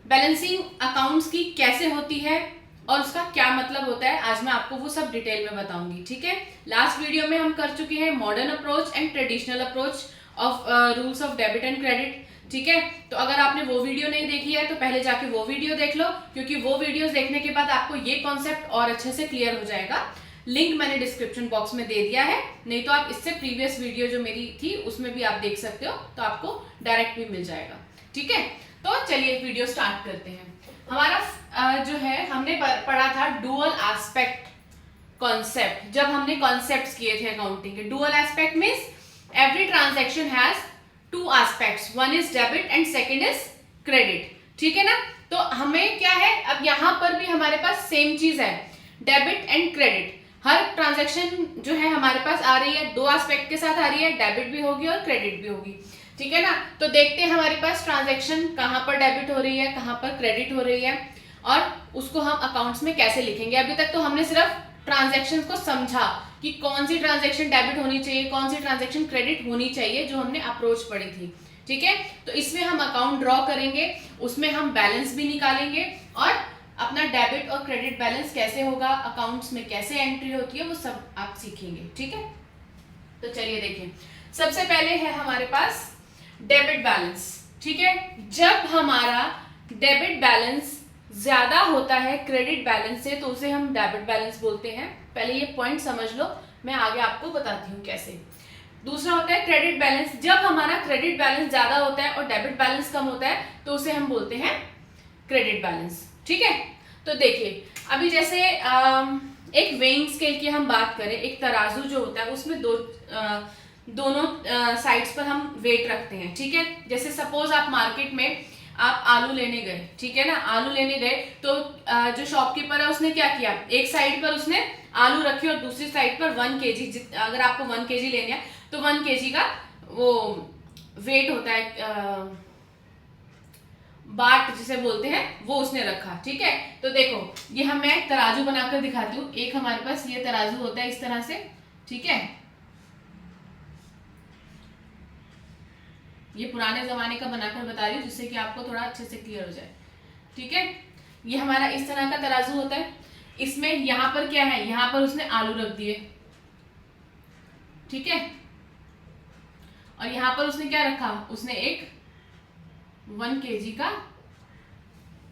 Balancing accounts की कैसे होती है और उसका क्या मतलब होता है, आज मैं आपको वो सब डिटेल में बताऊंगी। ठीक है, लास्ट वीडियो में हम कर चुके हैं modern approach and traditional approach of rules of debit and credit. ठीक है, तो अगर आपने वो वीडियो नहीं देखी है तो पहले जाके वो वीडियो देख लो, क्योंकि वो वीडियोस देखने के बाद आपको ये कॉन्सेप्ट और अच्छे से क्लियर हो जाएगा। लिंक मैंने डिस्क्रिप्शन बॉक्स में दे दिया है, नहीं तो आप इससे प्रीवियस वीडियो जो मेरी थी उसमें भी आप देख सकते हो, तो आपको डायरेक्ट भी मिल जाएगा। ठीक है, तो चलिए वीडियो स्टार्ट करते हैं। हमारा जो है हमने पढ़ा था डुअल एस्पेक्ट कॉन्सेप्ट, जब हमने कॉन्सेप्ट्स किए थे अकाउंटिंग के। Dual aspect means every transaction has two aspects, one is debit and second is credit. ठीक है ना, तो हमें क्या है, अब यहाँ पर भी हमारे पास सेम चीज है, debit and credit. Her transaction जो है हमारे पास आ रही है, दो एस्पेक्ट के साथ आ रही है, डेबिट भी होगी और क्रेडिट भी होगी। ठीक है ना, तो देखते हैं हमारे पास ट्रांजैक्शन कहाँ पर डेबिट हो रही है, कहाँ पर क्रेडिट हो रही है, और उसको हम अकाउंट्स में कैसे लिखेंगे। अभी तक तो हमने सिर्फ ट्रांजैक्शंस को समझा कि कौन सी ट्रांजैक्शन डेबिट होनी चाहिए, कौन सी ट्रांजैक्शन क्रेडिट होनी चाहिए, जो हमने अप्रोच पढ़ी थी। ठीक है, तो इसमें हम अकाउंट ड्रॉ करेंगे, उसमें हम बैलेंस भी निकालेंगे और अपना डेबिट और क्रेडिट बैलेंस कैसे होगा, अकाउंट्स में कैसे एंट्री होती है, वो सब आप सीखेंगे। ठीक है, तो चलिए देखें। सबसे पहले है हमारे पास डेबिट बैलेंस। ठीक है, जब हमारा डेबिट बैलेंस ज्यादा होता है क्रेडिट बैलेंस से तो उसे हम डेबिट बैलेंस बोलते हैं। पहले ये पॉइंट समझ लो, मैं आगे आपको बताती हूँ कैसे। दूसरा होता है क्रेडिट बैलेंस, जब हमारा क्रेडिट बैलेंस ज्यादा होता है और डेबिट बैलेंस कम होता है तो उसे हम बोलते हैं क्रेडिट बैलेंस। ठीक है, तो देखिए अभी जैसे एक वेइंग स्केल की हम बात करें, एक तराजू जो होता है उसमें दोनों साइड्स पर हम वेट रखते हैं। ठीक है, जैसे सपोज आप मार्केट में आप आलू लेने गए, ठीक है ना, आलू लेने गए तो जो शॉपकीपर है उसने क्या किया, एक साइड पर उसने आलू रखे और दूसरी साइड पर 1 kg, अगर आपको 1 kg लेने हैं तो 1 kg का वो वेट होता है, बाट जिसे बोलते हैं, वो उसने रखा। ठीक है, तो देखो ये हम मैं तराजू बनाकर दिखाती हूँ। एक हमारे पास ये तराजू होता है इस तरह से। ठीक है, ये पुराने जमाने का बनाकर बता रही हूँ जिससे कि आपको थोड़ा अच्छे से क्लियर हो जाए। ठीक है, ये हमारा इस तरह का तराजू होता है। इसमें यहाँ पर क्या है, यहाँ पर उसने आलू रख दिए। ठीक है, और यहाँ पर उसने क्या रखा, उसने एक 1 kg का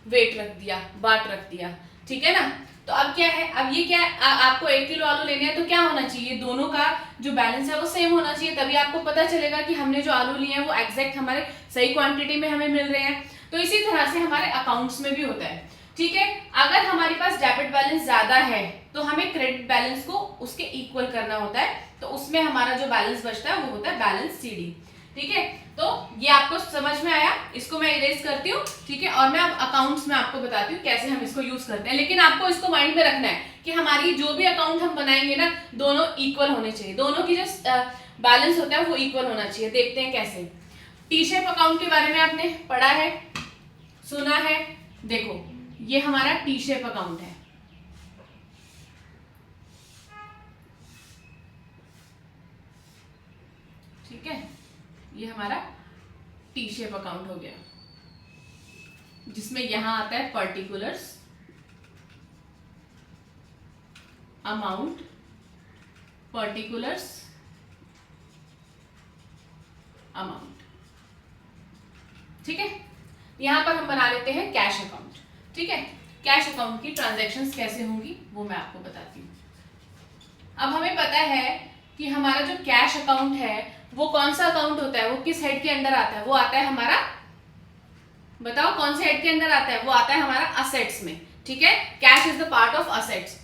वेट रख दिया, बाट रख दिया। ठीक है ना, तो अब क्या है, अब ये क्या है, आपको 1 किलो आलू लेने हैं तो क्या होना चाहिए, दोनों का जो बैलेंस है वो सेम होना चाहिए, तभी आपको पता चलेगा कि हमने जो आलू लिए हैं वो एग्जैक्ट हमारे सही क्वांटिटी में हमें मिल रहे हैं। तो इसी तरह से हमारे अकाउंट्स में भी होता है। ठीक है, अगर हमारे पास डेबिट बैलेंस ज्यादा है तो हमें क्रेडिट बैलेंस को उसके इक्वल करना होता है, तो उसमें हमारा जो बैलेंस बचता है वो होता है बैलेंस CD। ठीक है, तो ये आपको समझ में आया, इसको मैं इरेज करती हूँ। ठीक है, और मैं अब अकाउंट्स में आपको बताती हूँ कैसे हम इसको यूज करते हैं, लेकिन आपको इसको माइंड में रखना है कि हमारी जो भी अकाउंट हम बनाएंगे ना, दोनों इक्वल होने चाहिए, दोनों की जो बैलेंस होता है वो इक्वल होना चाहिए। देखते हैं कैसे। टी शेप अकाउंट के बारे में आपने पढ़ा है, सुना है। देखो ये हमारा टी शेप अकाउंट है। ठीक है, ये हमारा टी शेप अकाउंट हो गया, जिसमें यहां आता है पर्टिकुलर्स, अमाउंट, पर्टिकुलर्स, अमाउंट। ठीक है, यहां पर हम बना लेते हैं कैश अकाउंट। ठीक है, कैश अकाउंट की ट्रांजैक्शंस कैसे होंगी वो मैं आपको बताती हूँ। अब हमें पता है कि हमारा जो कैश अकाउंट है वो कौन सा अकाउंट होता है, वो किस हेड के अंडर आता है, वो आता है हमारा, बताओ कौन से हेड के अंदर आता है, वो आता है हमारा असेट्स में। ठीक है, cash is the part of assets.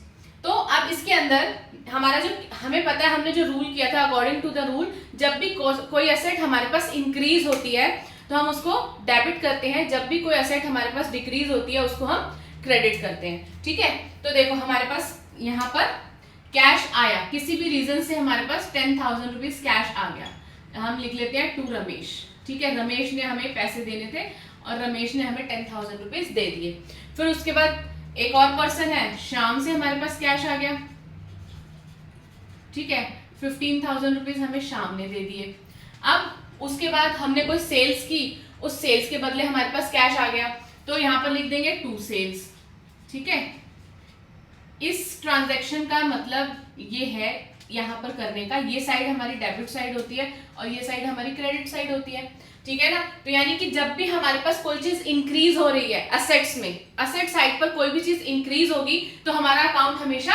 तो अब इसके अंदर हमारा जो, हमें पता है हमने जो रूल किया था, अकॉर्डिंग टू द रूल, जब भी कोई एसेट हमारे पास इंक्रीज होती है तो हम उसको डेबिट करते हैं, जब भी कोई एसेट हमारे पास डिक्रीज होती है उसको हम क्रेडिट करते हैं। ठीक है, तो देखो हमारे पास यहाँ पर कैश आया, किसी भी रीजन से हमारे पास 10,000 रुपीज कैश आ गया, हम लिख लेते हैं टू रमेश। ठीक है, रमेश ने हमें पैसे देने थे और रमेश ने हमें 10,000 रुपीज दे दिए। फिर उसके बाद एक और पर्सन है, शाम से हमारे पास कैश आ गया। ठीक है, 15,000 रुपीज हमें शाम ने दे दिए। अब उसके बाद हमने कोई सेल्स की, उस सेल्स के बदले हमारे पास कैश आ गया, तो यहाँ पर लिख देंगे टू सेल्स। ठीक है, इस ट्रांजैक्शन का मतलब ये है यहाँ पर करने का, ये साइड हमारी डेबिट साइड होती है और ये साइड हमारी क्रेडिट साइड होती है। ठीक है ना, तो यानी कि जब भी हमारे पास कोई चीज इंक्रीज हो रही है असेट्स में, असेट साइड पर कोई भी चीज इंक्रीज होगी तो हमारा अकाउंट हमेशा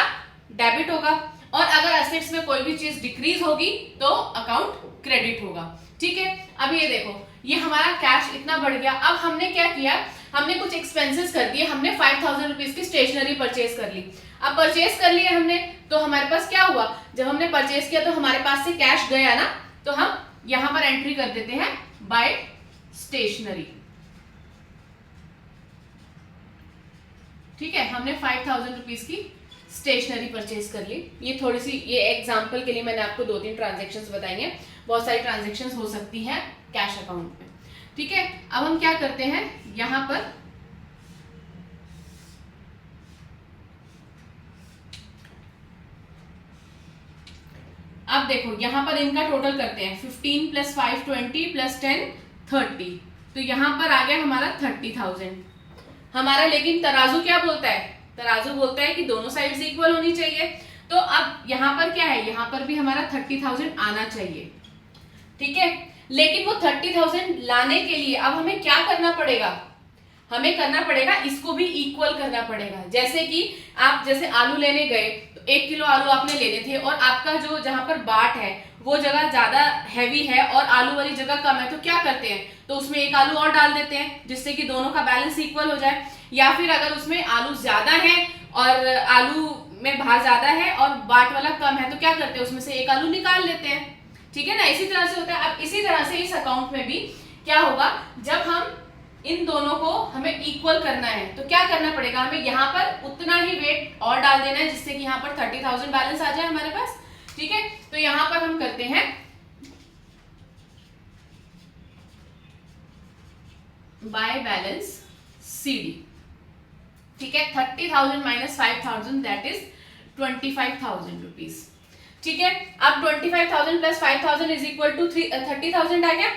डेबिट होगा, और अगर असेट्स में कोई भी चीज डिक्रीज होगी तो अकाउंट क्रेडिट होगा। ठीक है, अब ये देखो, ये हमारा कैश इतना बढ़ गया। अब हमने क्या किया, हमने कुछ एक्सपेंसेस कर दिए, हमने 5000 रुपीज की स्टेशनरी परचेज कर ली। अब परचेज कर लिया हमने, तो हमारे पास क्या हुआ, जब हमने परचेज किया तो हमारे पास से कैश गया ना, तो हम यहां पर एंट्री कर देते हैं बाय स्टेशनरी। ठीक है, हमने 5000 रुपीज की स्टेशनरी परचेज कर ली। ये थोड़ी सी, ये एग्जांपल के लिए मैंने आपको 2-3 ट्रांजैक्शंस बताई हैं, बहुत सारी ट्रांजैक्शंस हो सकती हैं कैश अकाउंट में। ठीक है, अब हम क्या करते हैं, यहां पर अब देखो यहां पर इनका टोटल करते हैं, 15 + 5 20 + 10 30, तो यहां पर आ गया हमारा 30,000 हमारा। लेकिन तराजू क्या बोलता है, तराजू बोलता है कि दोनों साइड्स इक्वल होनी चाहिए, तो अब यहां पर क्या है, यहां पर भी हमारा 30,000 आना चाहिए। ठीक है, लेकिन वो 30,000 लाने के लिए अब हमें क्या करना पड़ेगा, हमें करना पड़ेगा इसको भी इक्वल करना पड़ेगा। जैसे कि आप जैसे आलू लेने गए तो 1 किलो आलू आपने लेने थे, और आपका जो जहां पर बाट है वो जगह ज्यादा हैवी है और आलू वाली जगह कम है, तो क्या करते हैं, तो उसमें 1 आलू और डाल देते हैं जिससे कि दोनों का बैलेंस इक्वल हो जाए। या फिर अगर उसमें आलू ज्यादा है और आलू में भार ज्यादा है और बाट वाला कम है, तो क्या करते हैं, उसमें से 1 आलू निकाल लेते हैं। ठीक है ना, इसी तरह से होता है। अब इसी तरह से इस अकाउंट में भी क्या होगा, जब हम इन दोनों को हमें इक्वल करना है तो क्या करना पड़ेगा, हमें यहाँ पर उतना ही वेट और डाल देना है जिससे कि यहाँ पर 30,000 बैलेंस आ जाए हमारे पास। ठीक है, तो यहाँ पर हम करते हैं बाय बैलेंस CD। ठीक है, 30,000 - 5,000 दैट इज 25,000 रुपीज। ठीक है, अब 25,000 + 5,000 = 30,000 आ गया,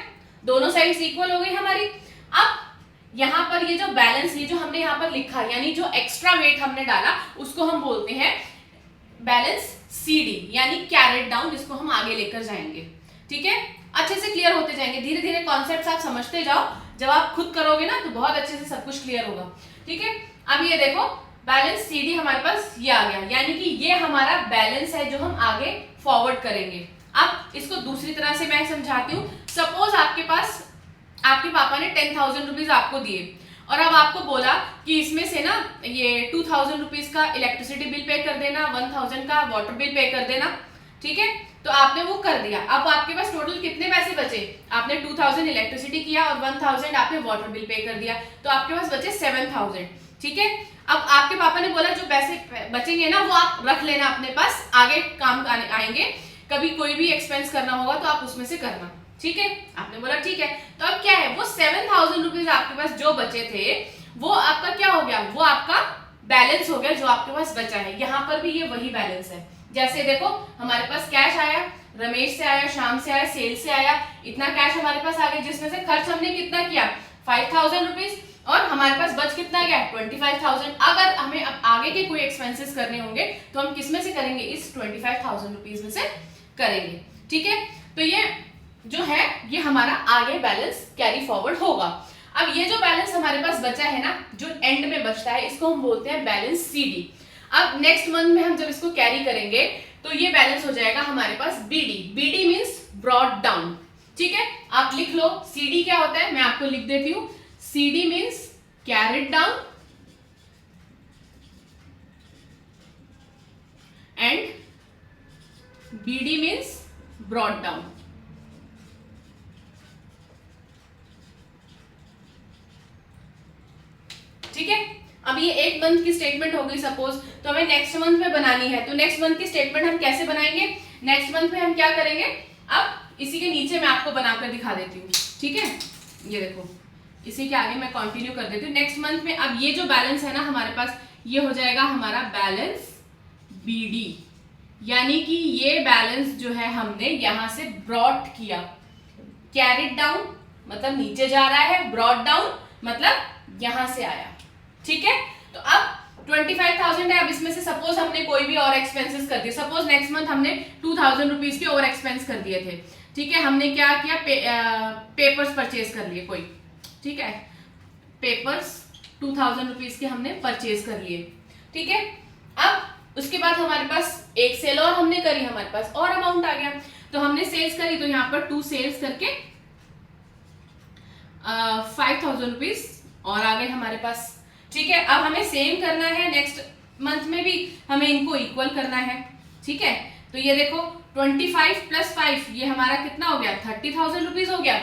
दोनों साइड्स इक्वल हो गई हमारी। अब यहाँ पर ये जो बैलेंस, ये जो हमने यहाँ पर लिखा, यानी जो एक्स्ट्रा वेट हमने डाला उसको हम बोलते हैं बैलेंस CD, यानी कैरेट डाउन, जिसको हम आगे लेकर जाएंगे। ठीक है, अच्छे से क्लियर होते जाएंगे, धीरे धीरे कॉन्सेप्ट्स आप समझते जाओ, जब आप खुद करोगे ना तो बहुत अच्छे से सब कुछ क्लियर होगा। ठीक है, अब ये देखो बैलेंस CD हमारे पास ये आ गया, यानी कि ये हमारा बैलेंस है जो हम आगे फॉरवर्ड करेंगे। अब इसको दूसरी तरह से मैं समझाती हूँ। सपोज आपके पास आपके पापा ने 10,000 रुपीज आपको दिए, और अब आपको बोला कि इसमें से ना ये 2,000 रुपीज का इलेक्ट्रिसिटी बिल पे कर देना, 1,000 का वाटर बिल पे कर देना। ठीक है, तो आपने वो कर दिया। अब आपके पास टोटल कितने पैसे बचे, आपने 2,000 इलेक्ट्रिसिटी किया और 1,000 आपने वाटर बिल पे कर दिया, तो आपके पास बचे 7,000। ठीक है, अब आपके पापा ने बोला जो पैसे बचेंगे ना वो आप रख लेना अपने पास, आगे काम आएंगे, कभी कोई भी एक्सपेंस करना होगा तो आप उसमें से करना। ठीक है, आपने बोला ठीक है, तो अब क्या है, वो 7,000 रुपीज आपके पास जो बचे थे वो आपका क्या हो गया, वो आपका बैलेंस हो गया जो आपके पास बचा है। यहाँ पर भी ये वही बैलेंस है। जैसे देखो हमारे पास कैश आया, रमेश से आया, शाम से आया, सेल से आया, इतना कैश हमारे पास आ गया, जिसमें से खर्च हमने कितना किया 5,000 रुपीज, और हमारे पास बच कितना गया 25,000। अगर हमें अब आगे के कोई एक्सपेंसेस करने होंगे तो हम किस में से करेंगे, इस 25,000 रुपीज में से करेंगे। ठीक है, तो ये जो है ये हमारा आगे बैलेंस कैरी फॉरवर्ड होगा। अब ये जो बैलेंस हमारे पास बचा है ना, जो एंड में बचता है, इसको हम बोलते हैं बैलेंस CD। अब नेक्स्ट मंथ में हम जब इसको कैरी करेंगे तो ये बैलेंस हो जाएगा हमारे पास BD। BD means brought down. ठीक है, आप लिख लो CD क्या होता है, मैं आपको लिख देती हूँ। CD means carried down and BD means brought down. ठीक है, अब ये एक मंथ की स्टेटमेंट हो गई सपोज, तो हमें नेक्स्ट मंथ में बनानी है, तो नेक्स्ट मंथ की स्टेटमेंट हम कैसे बनाएंगे, नेक्स्ट मंथ में हम क्या करेंगे, अब इसी के नीचे मैं आपको बनाकर दिखा देती हूँ। ठीक है, ये देखो इसी के आगे मैं कंटिन्यू कर देती हूँ। नेक्स्ट मंथ में अब ये जो बैलेंस है ना हमारे पास, ये हो जाएगा हमारा बैलेंस BD, यानी कि ये बैलेंस जो है हमने यहां से ब्रॉट किया। कैरिड डाउन मतलब नीचे जा रहा है, ब्रॉट डाउन मतलब यहां से आया, ठीक है। तो अब 25,000 है, अब इसमें से सपोज हमने कोई भी और एक्सपेंसेस कर दिए, सपोज नेक्स्ट मंथ हमने 2,000 रुपीज के और एक्सपेंस कर दिए थे, ठीक है। हमने क्या किया, पेपर्स परचेज कर लिए कोई, ठीक है, पेपर्स 2,000 रुपीज के हमने परचेज कर लिए, ठीक है। अब उसके बाद हमारे पास एक सेल और हमने करी, हमारे पास और अमाउंट आ गया, तो हमने सेल्स करी, तो यहाँ पर 2 सेल्स करके 5,000 रुपीज और आ गए हमारे पास, ठीक है। अब हमें सेम करना है नेक्स्ट मंथ में भी, हमें इनको इक्वल करना है, ठीक है। तो ये देखो 25 + 5 ये हमारा कितना हो गया, 30,000 रुपीज हो गया।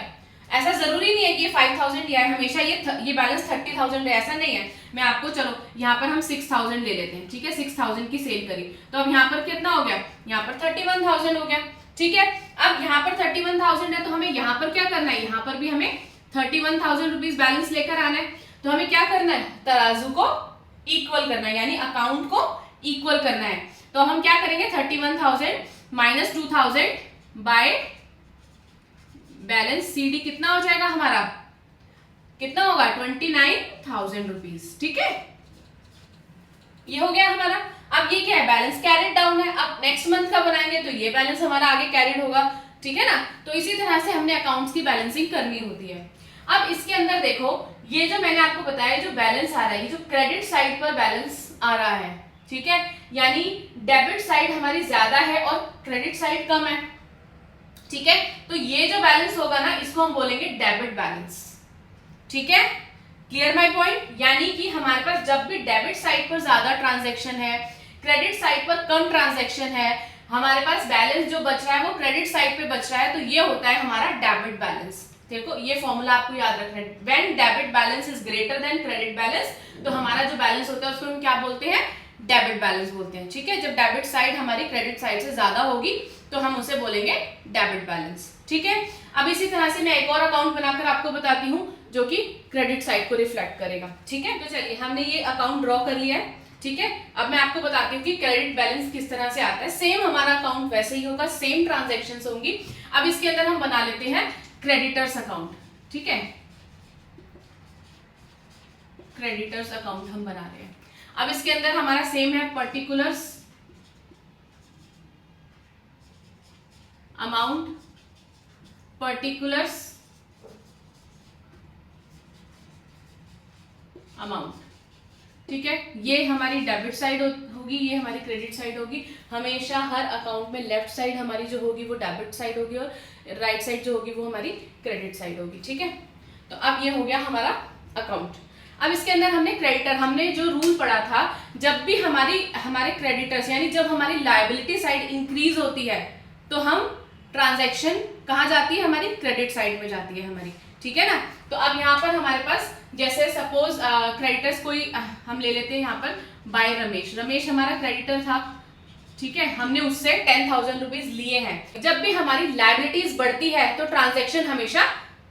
ऐसा जरूरी नहीं है कि ये 5,000 लिया है, हमेशा ये बैलेंस 30,000 है, ऐसा नहीं है। मैं आपको, चलो यहाँ पर हम 6,000 ले लेते हैं, ठीक है। 6,000 की सेल करी, तो अब यहाँ पर कितना हो गया, यहाँ पर 31,000 हो गया, ठीक है। अब यहाँ पर 31,000 है, तो हमें यहाँ पर क्या करना है, यहाँ पर भी हमें 31,000 रुपीज बैलेंस लेकर आना है। तो हमें क्या करना है, तराजू को इक्वल करना है, यानी अकाउंट को इक्वल करना है। तो हम क्या करेंगे, 31,000 माइनस 2,000 बाय बैलेंस CD कितना हो जाएगा हमारा, कितना होगा, 29,000 रुपीज, ठीक है। ये हो गया हमारा। अब ये क्या है, बैलेंस कैरिड डाउन है। अब नेक्स्ट मंथ का बनाएंगे तो ये बैलेंस हमारा आगे कैरिड होगा, ठीक है ना। तो इसी तरह से हमने अकाउंट्स की बैलेंसिंग करनी होती है। अब इसके अंदर देखो, ये जो मैंने आपको बताया, जो बैलेंस आ रहा है, ये जो क्रेडिट साइड पर बैलेंस आ रहा है, ठीक है, यानी डेबिट साइड हमारी ज्यादा है और क्रेडिट साइड कम है, ठीक है। तो ये जो बैलेंस होगा ना, इसको हम बोलेंगे डेबिट बैलेंस, ठीक है। क्लियर माय पॉइंट, यानी कि हमारे पास जब भी डेबिट साइड पर ज्यादा ट्रांजैक्शन है, क्रेडिट साइड पर कम ट्रांजैक्शन है, हमारे पास बैलेंस जो बच रहा है वो क्रेडिट साइड पे बच रहा है, तो ये होता है हमारा डेबिट बैलेंस। देखो ये फॉर्मूला आपको याद रखना है, when debit balance is greater than credit balance, तो हमारा जो बैलेंस होता है उसको हम क्या बोलते हैं, डेबिट बैलेंस बोलते हैं, ठीक है। जब डेबिट साइड हमारी क्रेडिट साइड से ज्यादा होगी तो हम उसे बोलेंगे डेबिट बैलेंस, ठीक है। अब इसी तरह से मैं एक और अकाउंट बनाकर आपको बताती हूँ जो कि क्रेडिट साइड को रिफ्लेक्ट करेगा, ठीक है। तो चलिए, हमने ये अकाउंट ड्रॉ कर लिया है, ठीक है। अब मैं आपको बताती हूँ कि क्रेडिट बैलेंस किस तरह से आता है। सेम हमारा अकाउंट वैसे ही होगा, सेम ट्रांजैक्शंस होंगी। अब इसके अंदर हम बना लेते हैं क्रेडिटर्स अकाउंट, ठीक है, क्रेडिटर्स अकाउंट हम बना रहे हैं। अब इसके अंदर हमारा सेम है, पर्टिकुलर्स अमाउंट, पर्टिकुलर्स अमाउंट, ठीक है। ये हमारी डेबिट साइड होगी, ये हमारी क्रेडिट साइड होगी। हमेशा हर अकाउंट में लेफ्ट साइड हमारी जो होगी वो डेबिट साइड होगी और राइट साइड जो होगी वो हमारी क्रेडिट साइड होगी, ठीक है। तो अब ये हो गया हमारा अकाउंट। अब इसके अंदर हमने क्रेडिटर, हमने जो रूल पढ़ा था, जब भी हमारे क्रेडिटर्स यानी जब हमारी लायबिलिटी साइड इंक्रीज होती है तो हम ट्रांजैक्शन कहाँ जाती है, हमारी क्रेडिट साइड में जाती है हमारी, ठीक है ना। तो अब यहाँ पर हमारे पास जैसे सपोज क्रेडिटर्स कोई हम ले लेते हैं यहाँ पर बाय रमेश। रमेश हमारा क्रेडिटर था, ठीक है, हमने उससे 10,000 रुपीज लिए हैं। जब भी हमारी लायबिलिटीज बढ़ती है तो ट्रांजैक्शन हमेशा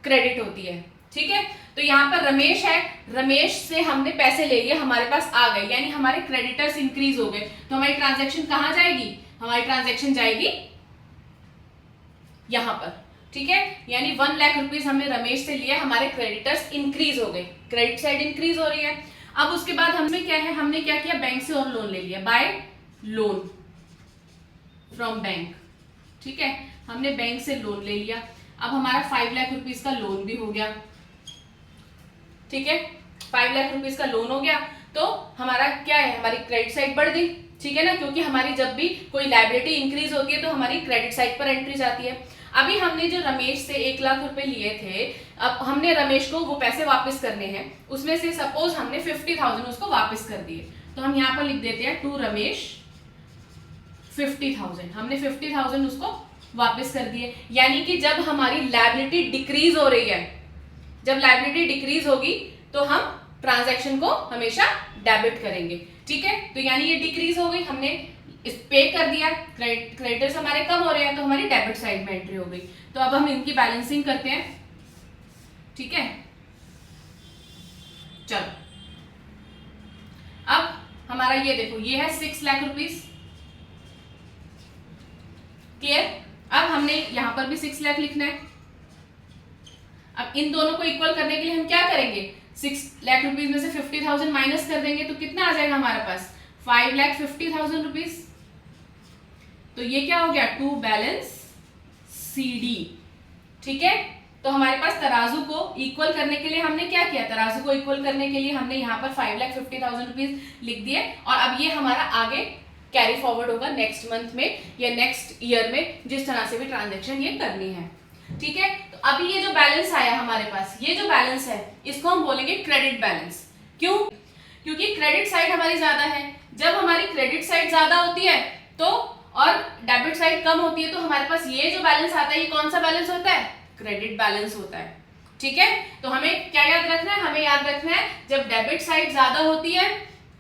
क्रेडिट होती है, ठीक है। तो यहाँ पर रमेश है, रमेश से हमने पैसे ले लिए, हमारे पास आ गए, यानी हमारे क्रेडिटर्स इंक्रीज हो गए। तो हमारी ट्रांजैक्शन कहाँ जाएगी, हमारी ट्रांजैक्शन जाएगी यहाँ पर, ठीक है। यानी 1 लाख रुपीज हमने रमेश से लिया, हमारे क्रेडिटर्स इंक्रीज हो गए, क्रेडिट साइड इंक्रीज हो रही है। अब उसके बाद हमें क्या है, हमने क्या किया, बैंक से और लोन ले लिया, बाय लोन फ्रॉम बैंक, ठीक है, हमने बैंक से लोन ले लिया। अब हमारा 5 लाख रुपीज का लोन भी हो गया, ठीक है, 5 लाख रुपीज का लोन हो गया। तो हमारा क्या है, हमारी क्रेडिट साइड बढ़ गई, ठीक है ना, क्योंकि हमारी जब भी कोई लायबिलिटी इंक्रीज होती है तो हमारी क्रेडिट साइड पर एंट्री जाती है। अभी हमने जो रमेश से 1 लाख रुपए लिए थे, अब हमने रमेश को वो पैसे वापस करने हैं, उसमें से सपोज हमने 50,000 उसको वापस कर दिए, तो हम यहाँ पर लिख देते हैं टू रमेश 50,000, हमने 50,000 उसको वापस कर दिए। यानी कि जब हमारी लायबिलिटी डिक्रीज हो रही है, जब लायबिलिटी डिक्रीज होगी तो हम ट्रांजैक्शन को हमेशा डेबिट करेंगे, ठीक है। तो यानी ये डिक्रीज हो गई, हमने इस पे कर दिया, क्रेडिटर्स हमारे कम हो रहे हैं तो हमारी डेबिट साइड में एंट्री हो गई। तो अब हम इनकी बैलेंसिंग करते हैं, ठीक है। चलो, अब हमारा ये देखो, ये है 6 लाख रुपीज, क्लियर। अब हमने यहां पर भी 6 लाख लिखना है। अब इन दोनों को इक्वल करने के लिए हम क्या करेंगे, 6 लाख रुपीज में से 50,000 माइनस कर देंगे तो कितना आ जाएगा हमारे पास 5,50,000 रुपीज। तो ये क्या हो गया टू बैलेंस CD। ठीक है, तो हमारे पास तराजू को इक्वल करने के लिए हमने क्या किया, तराजू को इक्वल करने के लिए हमने यहाँ पर 5,50,000 रुपीज लिख दिए और अब ये हमारा आगे कैरी फॉरवर्ड होगा नेक्स्ट मंथ में या नेक्स्ट ईयर में, जिस तरह से भी ट्रांजेक्शन ये करनी है। ठीक है, तो अभी ये जो बैलेंस आया हमारे पास, ये जो बैलेंस है इसको हम बोलेंगे क्रेडिट बैलेंस। क्यों? क्योंकि क्रेडिट साइड हमारी ज्यादा है। जब हमारी क्रेडिट साइड ज्यादा होती है तो और डेबिट साइड कम होती है तो हमारे पास ये जो बैलेंस आता है ये कौन सा बैलेंस होता है, क्रेडिट बैलेंस होता है। ठीक है, तो हमें क्या याद रखना है, हमें याद रखना है जब डेबिट साइड ज्यादा होती है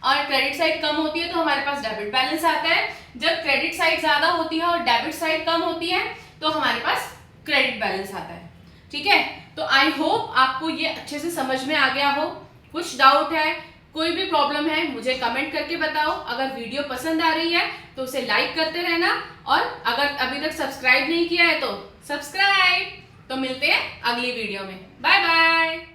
और क्रेडिट साइड कम होती है तो हमारे पास डेबिट बैलेंस आता है। जब क्रेडिट साइड ज्यादा होती है और डेबिट साइड कम होती है तो हमारे पास क्रेडिट बैलेंस आता है। ठीक है, तो आई होप आपको ये अच्छे से समझ में आ गया हो। कुछ डाउट है, कोई भी प्रॉब्लम है मुझे कमेंट करके बताओ। अगर वीडियो पसंद आ रही है तो उसे लाइक करते रहना और अगर अभी तक सब्सक्राइब नहीं किया है तो सब्सक्राइब। तो मिलते हैं अगली वीडियो में, बाय बाय।